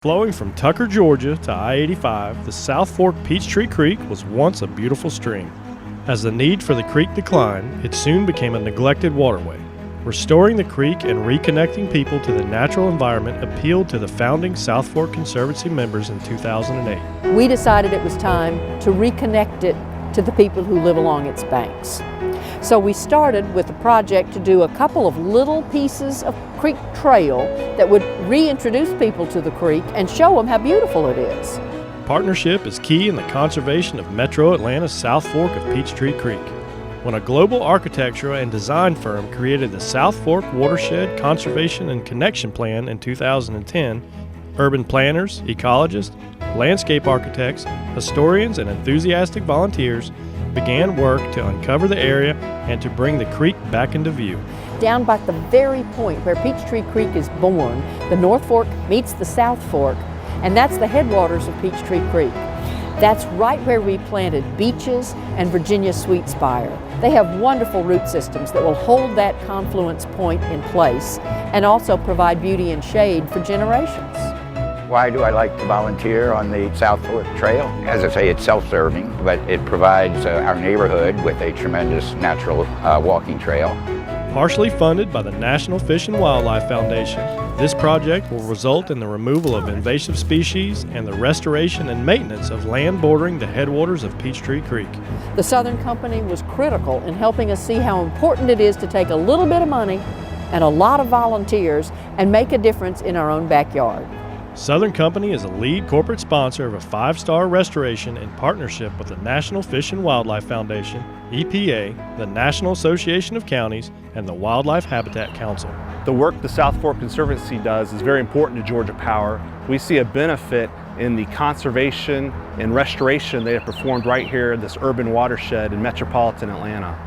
Flowing from Tucker, Georgia to I-85, the South Fork Peachtree Creek was once a beautiful stream. As the need for the creek declined, it soon became a neglected waterway. Restoring the creek and reconnecting people to the natural environment appealed to the founding South Fork Conservancy members in 2008. We decided it was time to reconnect it to the people who live along its banks. So we started with a project to do a couple of little pieces of creek trail that would reintroduce people to the creek and show them how beautiful it is. Partnership is key in the conservation of Metro Atlanta's South Fork of Peachtree Creek. When a global architectural and design firm created the South Fork Watershed Conservation and Connection Plan in 2010, urban planners, ecologists, landscape architects, historians, and enthusiastic volunteers began work to uncover the area and to bring the creek back into view. Down by the very point where Peachtree Creek is born, the North Fork meets the South Fork, and that's the headwaters of Peachtree Creek. That's right where we planted beeches and Virginia sweetspire. They have wonderful root systems that will hold that confluence point in place and also provide beauty and shade for generations. Why do I like to volunteer on the South Fork Trail? As I say, it's self-serving, but it provides our neighborhood with a tremendous natural walking trail. Partially funded by the National Fish and Wildlife Foundation, this project will result in the removal of invasive species and the restoration and maintenance of land bordering the headwaters of Peachtree Creek. The Southern Company was critical in helping us see how important it is to take a little bit of money and a lot of volunteers and make a difference in our own backyard. Southern Company is a lead corporate sponsor of a 5-star restoration in partnership with the National Fish and Wildlife Foundation, EPA, the National Association of Counties, and the Wildlife Habitat Council. The work the South Fork Conservancy does is very important to Georgia Power. We see a benefit in the conservation and restoration they have performed right here in this urban watershed in metropolitan Atlanta.